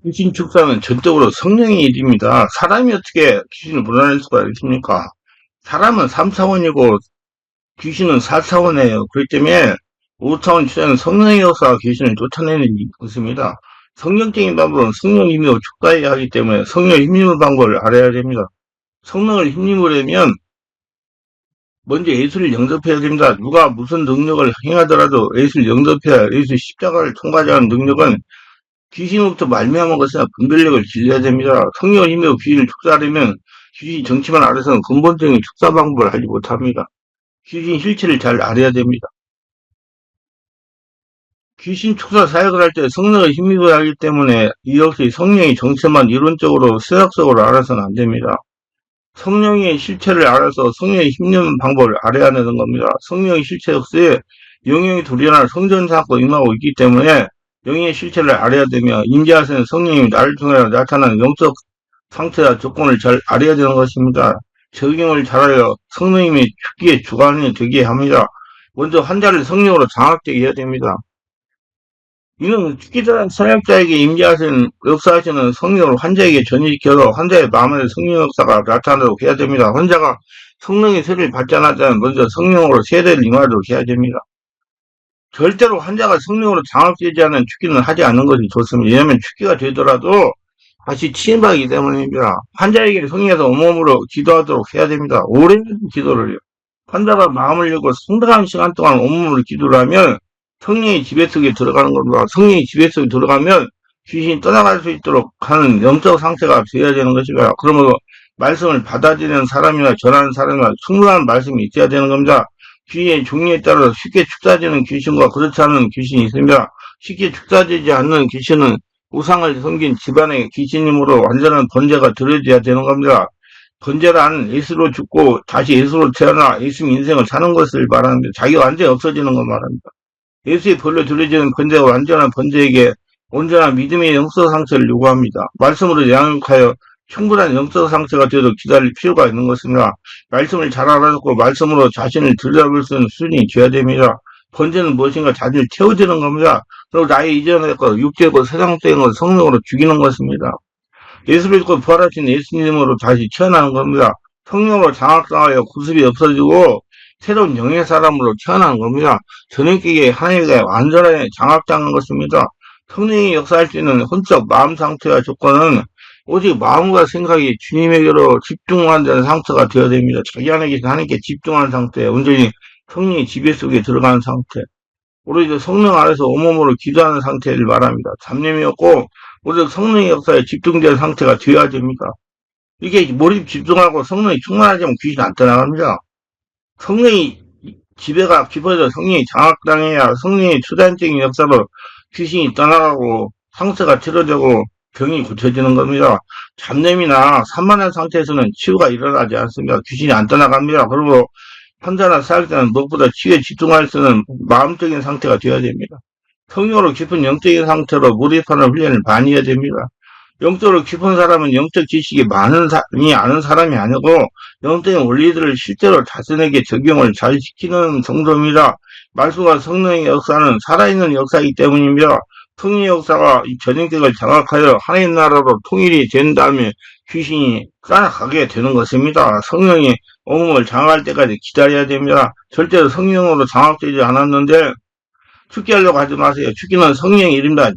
귀신 축사는 전적으로 성령의 일입니다. 사람이 어떻게 귀신을 불어낼 수가 있습니까? 사람은 3차원이고 귀신은 4차원이에요. 그렇기 때문에 5차원 추자는 성령의 역사가 귀신을 쫓아내는 것입니다. 성경적인 방법은 성령 힘으로 축사해야 하기 때문에 성령 힘입는 방법을 알아야 됩니다. 성령을 힘입으려면 먼저 예수를 영접해야 됩니다. 누가 무슨 능력을 행하더라도 예수를 영접해야 예수 십자가를 통과하는 능력은 귀신으로부터 말미암은 것이나 분별력을 길러야 됩니다. 성령을 힘으로 귀신을 축사하려면 귀신 정치만 알아서는 근본적인 축사 방법을 알지 못합니다. 귀신 실체를 잘 알아야 됩니다. 귀신 축사 사역을 할 때 성령을 힘입어야 하기 때문에 이 역시 성령의 정체만 이론적으로 수학적으로 알아서는 안 됩니다. 성령의 실체를 알아서 성령의 힘입는 방법을 알아야 되는 겁니다. 성령의 실체 역시 영영이 도련할 성전 사고 임하고 있기 때문에 영의 실체를 알아야 되며 임재하시는 성령님이 나를 통해 나타나는 영적 상태와 조건을 잘 알아야 되는 것입니다. 적용을 잘하여 성령님이 죽기에 주관이 되게 합니다. 먼저 환자를 성령으로 장악되게 해야 됩니다. 이는 죽기 전 사역자에게 임재하시는 역사하시는 성령을 환자에게 전이시켜서 환자의 마음에 성령 역사가 나타나도록 해야 됩니다. 환자가 성령의 세를 받지 않았다면 먼저 성령으로 세례를 임하도록 해야 됩니다. 절대로 환자가 성령으로 장악되지 않은 축기는 하지 않는 것이 좋습니다. 왜냐하면 축기가 되더라도 다시 침입하기 때문입니다. 환자에게 성령에서 온몸으로 기도하도록 해야 됩니다. 오랜 기도를요. 환자가 마음을 열고 상당한 시간 동안 온몸으로 기도를 하면 성령의 지배 속에 들어가는 겁니다. 성령의 지배 속에 들어가면 귀신이 떠나갈 수 있도록 하는 영적 상태가 되어야 되는 것이고요. 그러므로 말씀을 받아들이는 사람이나 전하는 사람이나 충분한 말씀이 있어야 되는 겁니다. 귀신의 종류에 따라 쉽게 축사되는 귀신과 그렇지 않은 귀신이 있습니다. 쉽게 축사되지 않는 귀신은 우상을 섬긴 집안의 귀신이므로 완전한 번제가 들어져야 되는 겁니다. 번제란 예수로 죽고 다시 예수로 태어나 예수님 인생을 사는 것을 말합니다. 자기가 완전히 없어지는 걸 말합니다. 예수의 벌로 들어지는 번제가 완전한 번제에게 온전한 믿음의 영적 상태를 요구합니다. 말씀으로 양육하여 충분한 영적 상태가 되도록 기다릴 필요가 있는 것입니다. 말씀을 잘 알아듣고 말씀으로 자신을 들여다볼 수 있는 수준이 되어야 됩니다. 번제는 무엇인가 자신을 채워주는 겁니다. 그리고 나의 이전의 것, 육체고 세상적인 것, 성령으로 죽이는 것입니다. 예수를 믿고 부활하신 예수님으로 다시 태어나는 겁니다. 성령으로 장악당하여 구습이 없어지고 새로운 영의 사람으로 태어나는 겁니다. 전인격의 하나님께 완전하게 장악당한 것입니다. 성령이 역사할 수 있는 혼적 마음 상태와 조건은 오직 마음과 생각이 주님에게로 집중하는 상태가 되어야 됩니다. 자기 안에 계신 하나님께 집중하는 상태, 온전히 성령의 지배 속에 들어가는 상태, 오로지 성령 안에서 온몸으로 기도하는 상태를 말합니다. 잡념이었고 오직 성령의 역사에 집중된 상태가 되어야 됩니다. 이게 몰입 집중하고 성령이 충만하지만 귀신 안 떠나갑니다. 성령이 지배가 깊어져 성령이 장악당해야 성령의 수단적인 역사로 귀신이 떠나가고 상처가 치료되고 병이 고쳐지는 겁니다. 잡념이나 산만한 상태에서는 치유가 일어나지 않습니다. 귀신이 안 떠나갑니다. 그리고 환자나 사역자는 무엇보다 치유에 집중할 수 있는 마음적인 상태가 되어야 됩니다. 성령으로 깊은 영적인 상태로 몰입하는 훈련을 많이 해야 됩니다. 영적으로 깊은 사람은 영적 지식이 많은 사람이 아는 사람이 아니고 영적인 원리들을 실제로 자신에게 적용을 잘 시키는 정도입니다. 말씀과 성령의 역사는 살아있는 역사이기 때문입니다. 성령의 역사가 전인격을 장악하여 하나님 나라로 통일이 된 다음에 귀신이 따라가게 되는 것입니다. 성령이 온몸을 장악할 때까지 기다려야 됩니다. 절대로 성령으로 장악되지 않았는데 축기하려고 하지 마세요. 축기는 성령의 일입니다.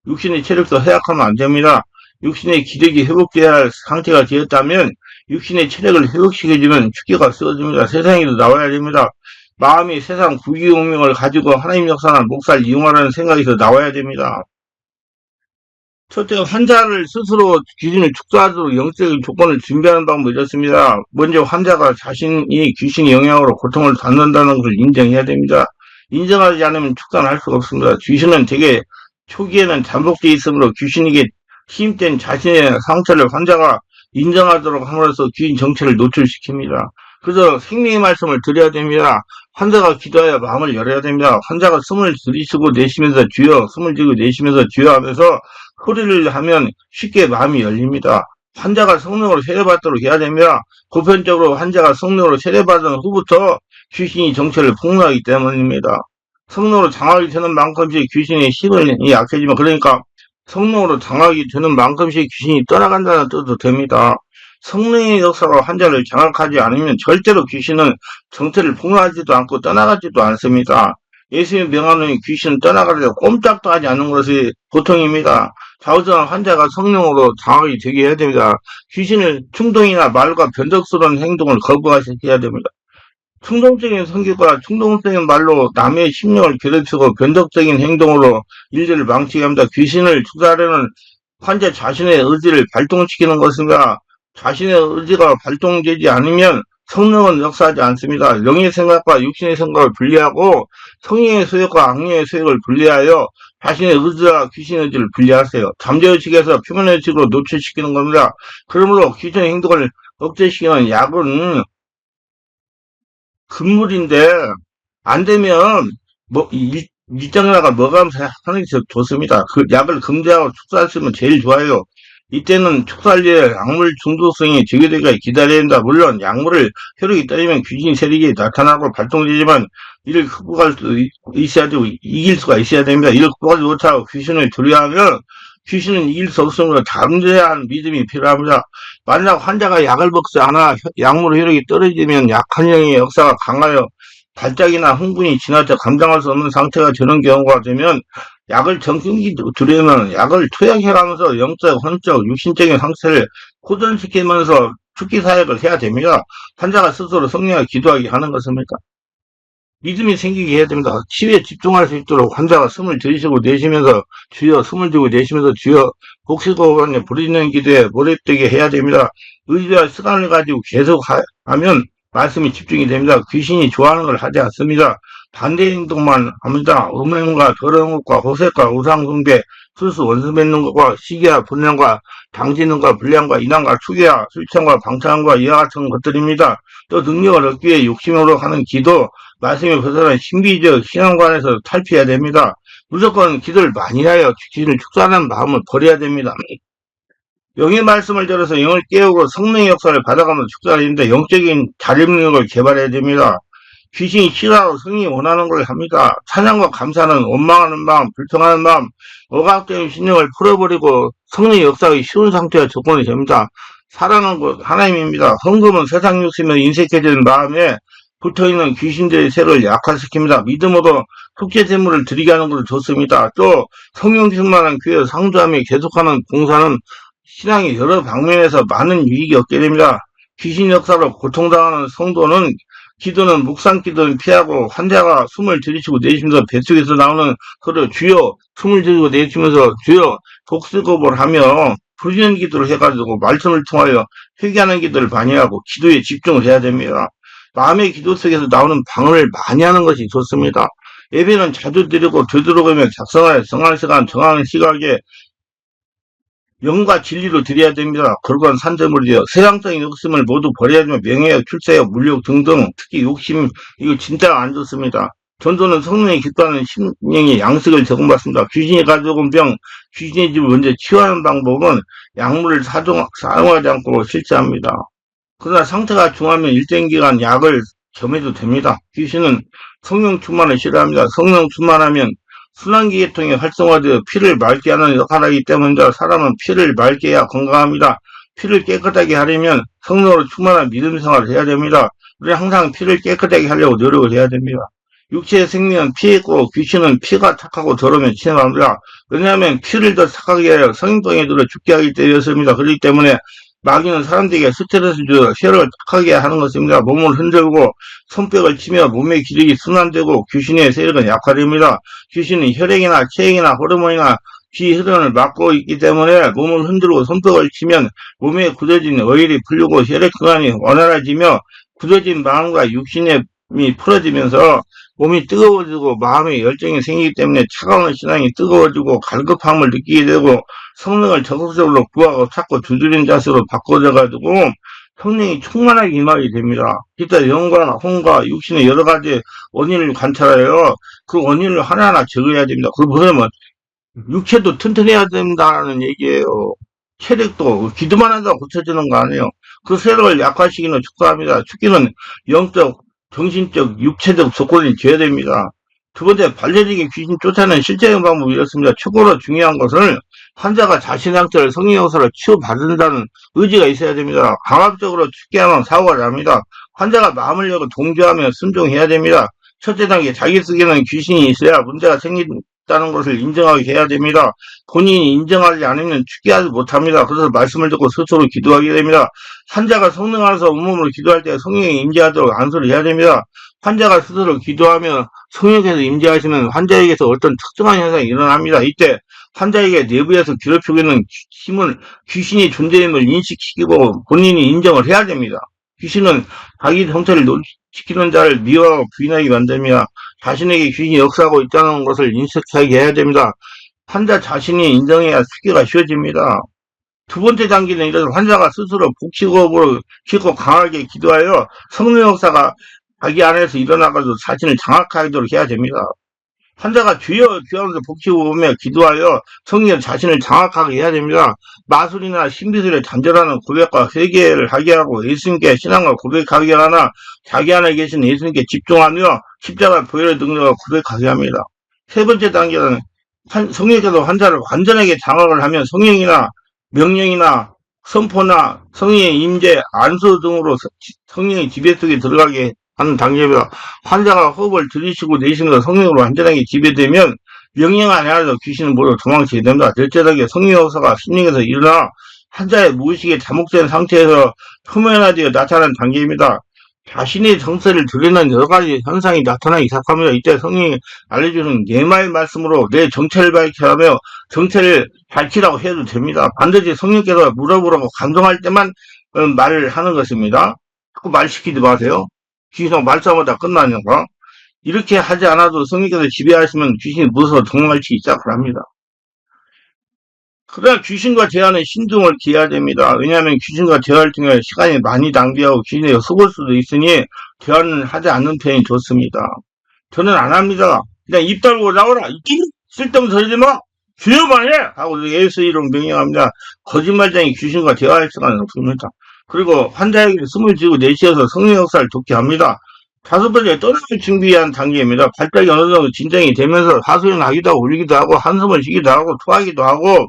육신의 체력도 해약하면 안 됩니다. 육신의 기력이 회복되어야 할 상태가 되었다면 육신의 체력을 회복시켜주면 축기가 쓰여집니다. 세상에도 나와야 됩니다. 마음이 세상 구기운명을 가지고 하나님 역사나 목사를 이용하라는 생각에서 나와야 됩니다. 첫째, 환자를 스스로 귀신을 축소하도록 영적인 조건을 준비하는 방법이 이렇습니다. 먼저 환자가 자신이 귀신의 영향으로 고통을 받는다는 것을 인정해야 됩니다. 인정하지 않으면 축소는 할 수가 없습니다. 귀신은 되게 초기에는 잠복되어 있으므로 귀신에게 힘입된 자신의 상처를 환자가 인정하도록 함으로써 귀신 정체를 노출시킵니다. 그래서 생명의 말씀을 드려야 됩니다. 환자가 기도하여 마음을 열어야 됩니다. 환자가 숨을 들이쉬고 내쉬면서 주여, 숨을 들이고 내쉬면서 주여 하면서 소리를 하면 쉽게 마음이 열립니다. 환자가 성령으로 세례받도록 해야 됩니다. 보편적으로 환자가 성령으로 세례받은 후부터 귀신이 정체를 폭로하기 때문입니다. 성령으로 장악이 되는 만큼씩 귀신의 힘이 약해지면, 그러니까 성령으로 장악이 되는 만큼씩 귀신이 떠나간다는 뜻도 됩니다. 성령의 역사가 환자를 장악하지 않으면 절대로 귀신은 정체를 폭로하지도 않고 떠나가지도 않습니다. 예수의 명하는 귀신은 떠나가려 꼼짝도 하지 않는 것이 보통입니다. 좌우정한 환자가 성령으로 장악이 되게 해야 됩니다. 귀신을 충동이나 말과 변덕스러운 행동을 거부하셔야 됩니다. 충동적인 성격과 충동적인 말로 남의 심령을 괴롭히고 변덕적인 행동으로 일들을 망치게 합니다. 귀신을 축사하려는 환자 자신의 의지를 발동시키는 것입니다. 자신의 의지가 발동되지 않으면 성령은 역사하지 않습니다. 영의 생각과 육신의 생각을 분리하고 성령의 소욕과 악령의 소욕을 분리하여 자신의 의지와 귀신의 의지를 분리하세요. 잠재의식에서 표면의식으로 노출시키는 겁니다. 그러므로 귀신의 행동을 억제시키는 약은 금물인데 안 되면 뭐 일정하가 먹으면서 하는 게 좋습니다. 그 약을 금지하고 축사하시면 제일 좋아요. 이때는 축사할 약물 중독성이 제거되기까지 기다려야 된다. 물론 약물을 혈액이 떨리면 귀신 세력이 나타나고 발동되지만 이를 극복할 수 있어야 되고 이길 수가 있어야 됩니다. 이를 극복하지 못하고 귀신을 두려워하면 귀신은 이길 수 없으므로 담대한 믿음이 필요합니다. 만약 환자가 약을 먹지 않아 약물 혈액이 떨어지면 약한 영의 역사가 강하여 발작이나 흥분이 지나쳐 감당할 수 없는 상태가 되는 경우가 되면 약을 정신기 두려면 약을 투약해가면서 영적, 혼적, 육신적인 상태를 호전시키면서 축기 사역을 해야 됩니다. 환자가 스스로 성령을 기도하게 하는 것입니다. 믿음이 생기게 해야 됩니다. 치유에 집중할 수 있도록 환자가 숨을 들이쉬고 내쉬면서 주여, 숨을 들이고 내쉬면서 주여, 복식호흡에 부르짖는 기도에 몰입되게 해야 됩니다. 의지와 시간을 가지고 계속 하면 말씀이 집중이 됩니다. 귀신이 좋아하는 걸 하지 않습니다. 반대 행동만 합니다. 음행과 더러운 것과 호색과 우상숭배, 술수 원수 맺는 것과 시기와 분량과 당지능과 불량과 인왕과 추계와 술청과 방탕과 이와 같은 것들입니다. 또 능력을 얻기 위해 욕심으로 하는 기도, 말씀에 벗어난 신비적 신앙관에서 탈피해야 됩니다. 무조건 기도를 많이 하여 귀신을 축사하는 마음을 버려야 됩니다. 영의 말씀을 들어서 영을 깨우고 성령의 역사를 받아가면서 축사를 했는데 영적인 자립력을 개발해야 됩니다. 귀신이 싫어하고 성령이 원하는 걸 합니다. 찬양과 감사는 원망하는 마음, 불평하는 마음, 억압된 신령을 풀어버리고 성령의 역사가 쉬운 상태가 조건이 됩니다. 사랑은 곧 하나님입니다. 헌금은 세상 욕심에 인색해진 마음에 붙어있는 귀신들의 세를 약화시킵니다. 믿음으로 속죄제물을 드리게 하는 것도 좋습니다. 또 성령 충만한 교회 상주함이 계속하는 봉사는 신앙의 여러 방면에서 많은 유익이 얻게 됩니다. 귀신 역사로 고통당하는 성도는 기도는 묵상 기도는 피하고 환자가 숨을 들이쉬고 내쉬면서 뱃속에서 나오는 소리 주여 숨을 들이고 내쉬면서 주여 복수급을 하며 부르짖는 기도를 해가지고 말씀을 통하여 회개하는 기도를 많이 하고 기도에 집중을 해야 됩니다. 마음의 기도 속에서 나오는 방언을 많이 하는 것이 좋습니다. 예배는 자주 드리고 되도록이면 작성하여 정할 시간 정하는 시각에 영과 진리로 드려야 됩니다. 그러건 산재물이요. 세상적인 욕심을 모두 버려야 되며 명예욕, 출세욕, 물욕 등등 특히 욕심 이거 진짜 안 좋습니다. 전도는 성령이 기뻐하는 심령의 양식을 제공받습니다. 귀신이 가져온 병, 귀신의 집을 먼저 치유하는 방법은 약물을 사용하지 않고 실시합니다. 그러나 상태가 중하면 일정 기간 약을 겸해도 됩니다. 귀신은 성령 충만을 싫어합니다. 성령 충만하면 순환기 계통이 활성화되어 피를 맑게 하는 역할을 하기 때문에 사람은 피를 맑게 해야 건강합니다. 피를 깨끗하게 하려면 성령으로 충만한 믿음 생활을 해야 됩니다. 우리 항상 피를 깨끗하게 하려고 노력을 해야 됩니다. 육체의 생명은 피에 있고 귀신은 피가 착하고 더러우면 침합합니다. 왜냐하면 피를 더 착하게 하여 성인병에 들어 죽게 하기 때문이었습니다. 그렇기 때문에 마귀는 사람들에게 스트레스를 주어 혈을 착하게 하는 것입니다. 몸을 흔들고 손뼉을 치며 몸의 기력이 순환되고 귀신의 세력은 약화됩니다. 귀신은 혈액이나 체액이나 호르몬이나 피 흐름을 막고 있기 때문에 몸을 흔들고 손뼉을 치면 몸에 굳어진 오일이 풀리고 혈액순환이 원활해지며 굳어진 마음과 육신의 풀어지면서 몸이 뜨거워지고 마음에 열정이 생기기 때문에 차가운 신앙이 뜨거워지고 갈급함을 느끼게 되고 성령을 적극적으로 구하고 찾고 두드리는 자세로 바꿔져가지고 성령이 충만하게 임하게 됩니다. 이때 영과 혼과 육신의 여러 가지 원인을 관찰하여 그 원인을 하나하나 적어야 됩니다. 그걸 보면 육체도 튼튼해야 된다는 얘기예요. 체력도 기도만 한다고 고쳐지는 거 아니에요. 그 세력을 약화시키는 축사합니다. 축기는 영적, 정신적, 육체적 조건이 줘야 됩니다. 두 번째, 반려적인 귀신 쫓아내는 실제적인 방법이 이렇습니다. 최고로 중요한 것은 환자가 자신의 상태를 성령 역사를 치유받는다는 의지가 있어야 됩니다. 강압적으로 축제하면 사고가 납니다. 환자가 마음을 열고 동조하며 순종해야 됩니다. 첫째 단계, 자기 속에는 귀신이 있어야 문제가 생긴다는 것을 인정하게 해야 됩니다. 본인이 인정하지 않으면 축제하지 못합니다. 그래서 말씀을 듣고 스스로 기도하게 됩니다. 환자가 성령 안에서 온몸으로 기도할 때 성령이 임재하도록 안수를 해야 됩니다. 환자가 스스로 기도하며 성령께서 임재하시면 환자에게서 어떤 특정한 현상이 일어납니다. 이때 환자에게 내부에서 괴롭히고 있는 힘을 귀신이 존재임을 인식시키고 본인이 인정을 해야 됩니다. 귀신은 자기 형태를 지키는 자를 미워하고 부인하게 만듭니다. 자신에게 귀신이 역사하고 있다는 것을 인식하게 해야 됩니다. 환자 자신이 인정해야 수기가 쉬워집니다. 두 번째 단계는 이래서 환자가 스스로 복식호흡으로 깊고 강하게 기도하여 성령 역사가 자기 안에서 일어나가지고 자신을 장악하도록 해야 됩니다. 환자가 주여 주여 하면서 복식호흡하며 기도하여 성령 자신을 장악하게 해야 됩니다. 마술이나 신비술에 단절하는 고백과 회개를 하게 하고 예수님께 신앙을 고백하게 하나 자기 안에 계신 예수님께 집중하며 십자가 보혈의 능력을 고백하게 합니다. 세 번째 단계는 성령께서 환자를 완전하게 장악을 하면 성령이나 명령이나 선포나 성령의 임재, 안수 등으로 성령의 지배 속에 들어가게 하는 단계입니다. 환자가 호흡을 들이쉬고 내쉬면서 성령으로 완전하게 지배되면 명령 안에서 귀신은 모두 도망치게 됩니다. 넷째 단계 성령 역사가 심령에서 일어나 환자의 무의식에 잠복된 상태에서 표면화되어 나타나는 단계입니다. 자신의 정체를 드러내는 여러 가지 현상이 나타나기 시작합니다. 이때 성령이 알려주는 예마의 말씀으로 내 정체를 밝히라며 정체를 밝히라고 해도 됩니다. 반드시 성령께서 물어보라고 감동할 때만 말을 하는 것입니다. 자꾸 말 시키지 마세요. 귀신은 말싸움하다 끝나니까. 이렇게 하지 않아도 성령께서 지배하시면 귀신이 무서워 도망갈지 시작을 합니다. 그러나 귀신과 대화는 신중을 기해야 됩니다. 왜냐하면 귀신과 대화를 통해 시간이 많이 낭비하고 귀신에 속을 수도 있으니 대화는 하지 않는 편이 좋습니다. 저는 안 합니다. 그냥 입 달고 나오라. 쓸데없는 소리 하지 마. 주여만 해! 하고 예수 이름 명령합니다. 거짓말쟁이 귀신과 대화할 시간은 없습니다. 그리고 환자에게 숨을 쥐고 내쉬어서 성령 역사를 돕게 합니다. 다섯 번째, 떠나기 준비한 단계입니다. 발작이 어느 정도 진정이 되면서 하소연 하기도 하고 울기도 하고 한숨을 쉬기도 하고 토하기도 하고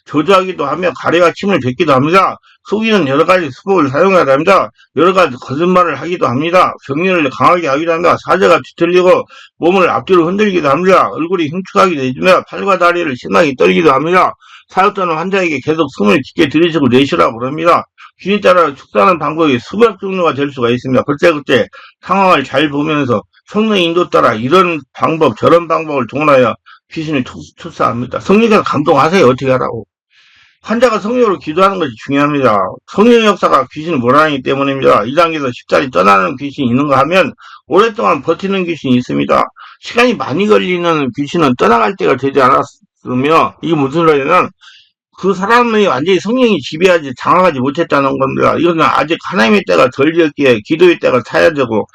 저주하기도 하며 가래와 침을 뱉기도 합니다. 속이는 여러 가지 수법을 사용해야 합니다. 여러 가지 거짓말을 하기도 합니다. 경련을 강하게 하기도 합니다. 사자가 뒤틀리고 몸을 앞뒤로 흔들기도 합니다. 얼굴이 흉측하게 되며 팔과 다리를 심하게 떨기도 합니다. 사역자는 환자에게 계속 숨을 깊게 들이쉬고 내쉬라고 그럽니다. 귀에 따라 축사하는 방법이 수백 종류가 될 수가 있습니다. 그때 상황을 잘 보면서 성령의 인도 따라 이런 방법 저런 방법을 동원하여 귀신을 축사합니다. 성령께서 감동하세요. 어떻게 하라고. 환자가 성령으로 기도하는 것이 중요합니다. 성령의 역사가 귀신을 몰아내기 때문입니다. 이 단계에서 쉽사리 떠나는 귀신이 있는가 하면 오랫동안 버티는 귀신이 있습니다. 시간이 많이 걸리는 귀신은 떠나갈 때가 되지 않았으며 이게 무슨 소리냐면 그 사람이 완전히 성령이 지배하지 장악하지 못했다는 겁니다. 이거는 아직 하나님의 때가 덜 되었기에 기도의 때가 타야 되고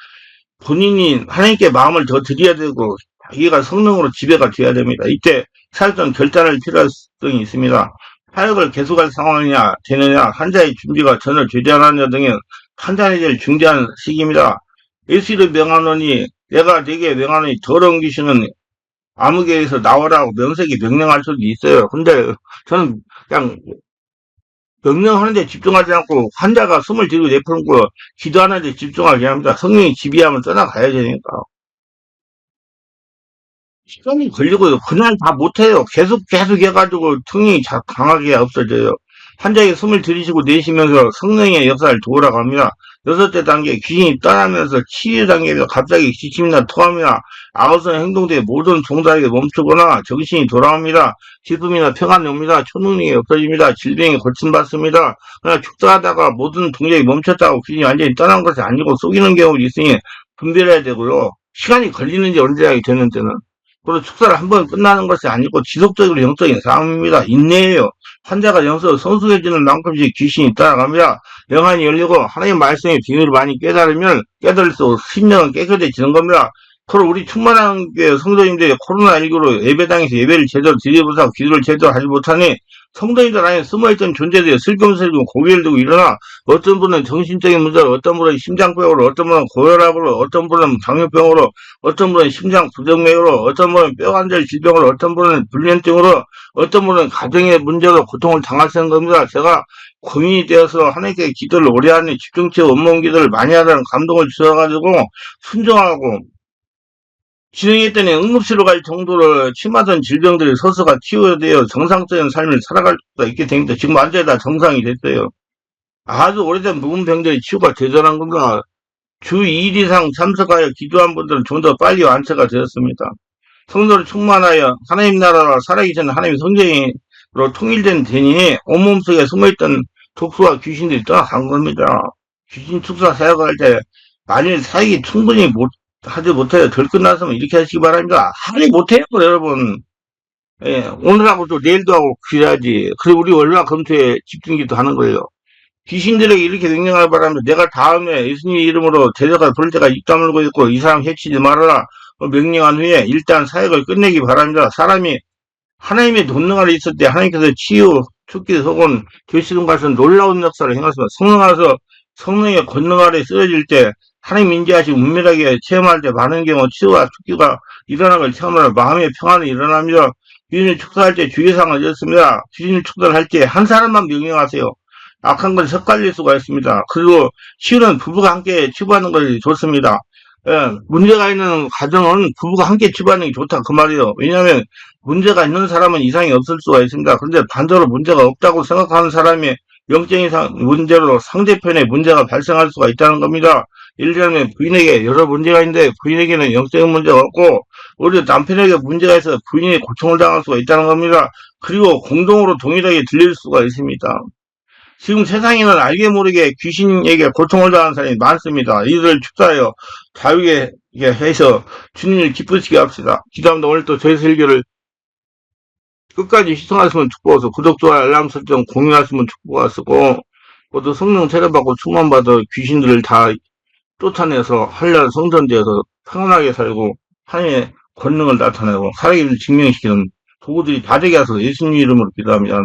본인이 하나님께 마음을 더 드려야 되고 자기가 성령으로 지배가 돼야 됩니다. 이때 사역자는 결단할 필요성이 있습니다. 사역을 계속할 상황이냐 되느냐 환자의 준비가 전혀 되지 않았느냐 등은 판단이 될 중대한 시기입니다. 예수를 명하노니 내가 네게 명하노니 더러운 귀신은 아무개에서 나오라고 명색이 명령할 수도 있어요. 근데 저는 그냥 명령하는데 집중하지 않고 환자가 숨을 들이고 내뿜고 기도하는데 집중하게 합니다. 성령이 지배하면 떠나가야 되니까. 시간이 걸리고 그날 다 못해요. 계속 해가지고 성령이 강하게 없어져요. 환자에게 숨을 들이쉬고 내쉬면서 성령의 역사를 도우라고 합니다. 여섯째 단계 귀신이 떠나면서 치유 단계에서 갑자기 기침이나 토함이나 아우성 행동 등 모든 종달에게 멈추거나 정신이 돌아옵니다. 기쁨이나 평안이 옵니다. 초능력이 없어집니다. 질병이 고침받습니다. 그러나 축사하다가 모든 동작이 멈췄다고 귀신이 완전히 떠난 것이 아니고 속이는 경우도 있으니 분별해야 되고요. 시간이 걸리는지 언제하게 되는 때는 그리고 축사를 한 번 끝나는 것이 아니고 지속적으로 영적인 싸움입니다. 인내예요. 환자가 영적으로 성숙해지는 만큼씩 귀신이 따라갑니다. 영안이 열리고 하나님의 말씀의 비밀을 많이 깨달을수록 심령은 깨끗해지는 겁니다. 서로 우리 충만한 게 성도님들이 코로나19로 예배당에서 예배를 제대로 드리지 못하고 기도를 제대로 하지 못하니 성도님들 안에 숨어있던 존재들이 슬금슬금 고개를 들고 일어나 어떤 분은 정신적인 문제로, 어떤 분은 심장병으로, 어떤 분은 고혈압으로, 어떤 분은 당뇨병으로, 어떤 분은 심장 부정맥으로, 어떤 분은 뼈관절 질병으로, 어떤 분은 불면증으로, 어떤 분은 가정의 문제로 고통을 당하시는 겁니다. 제가 고민이 되어서 하나님께 기도를 오래 하니 집중치 원문 기도를 많이 하라는 감동을 주셔가지고 순종하고 진행했더니 응급실로 갈 정도로 심하던 질병들이 서서가 치유되어 정상적인 삶을 살아갈 수가 있게 됩니다. 지금 완전히 다 정상이 됐어요. 아주 오래된 묵은 병들이 치유가 되더란 겁니다. 주 2일 이상 참석하여 기도한 분들은 좀 더 빨리 완치가 되었습니다. 성도를 충만하여 하나님 나라와 살아계신 하나님 성령으로 통일된 되니 온몸 속에 숨어있던 독수와 귀신들이 떠나간 겁니다. 귀신 축사 사역을 할 때 만일 사역이 충분히 하지 못해요. 덜 끝났으면 이렇게 하시기 바랍니다. 하지 못해요, 여러분. 예, 오늘하고 또 내일도 하고 그래야지. 그리고 우리 월화 검토에 집중기도 하는 거예요. 귀신들에게 이렇게 명령할 바랍니다. 내가 다음에 예수님 이름으로 데려가 볼 때가 입 다물고 있고 이 사람 해치지 말아라. 명령한 후에 일단 사역을 끝내기 바랍니다. 사람이 하나님의 돈능 아래 있을 때 하나님께서 치유, 축기, 소곤, 결실금 같은 놀라운 역사를 행하십니다. 성령의 권능 아래 쓰여질 때 하나님 인지하시고 은밀하게 체험할 때 많은 경우 치유와 축기가 일어나는 걸 체험하며 마음의 평안이 일어납니다. 귀신을 축사할 때 주의사항을 이렇습니다. 귀신을 축사를 할 때 한 사람만 명령하세요. 악한 건 섞갈릴 수가 있습니다. 그리고 치유는 부부가 함께 치유하는 것이 좋습니다. 예, 문제가 있는 가정은 부부가 함께 치유하는 게 좋다 그 말이에요. 왜냐하면 문제가 있는 사람은 이상이 없을 수가 있습니다. 그런데 반대로 문제가 없다고 생각하는 사람이 영적인 문제로 상대편에 문제가 발생할 수가 있다는 겁니다. 예를 들면 부인에게 여러 문제가 있는데 부인에게는 영적인 문제가 없고 오히려 남편에게 문제가 있어서 부인이 고통을 당할 수가 있다는 겁니다. 그리고 공동으로 동일하게 들릴 수가 있습니다. 지금 세상에는 알게 모르게 귀신에게 고통을 당하는 사람이 많습니다. 이들을 축사하여 자유게 해서 주님을 기쁘시게 합시다. 기도합니다. 오늘 또 저희 설교를 끝까지 시청하시면 축복하소. 구독, 좋아요, 알람 설정, 공유하시면 축복하시고 모두 성령 세례받고 충만받아 귀신들을 다 쫓아내서 한날 성전되어서 평안하게 살고 하나님의 권능을 나타내고 살아계신 증명시키는 도구들이 다 되게 하소서. 예수님 이름으로 기도합니다.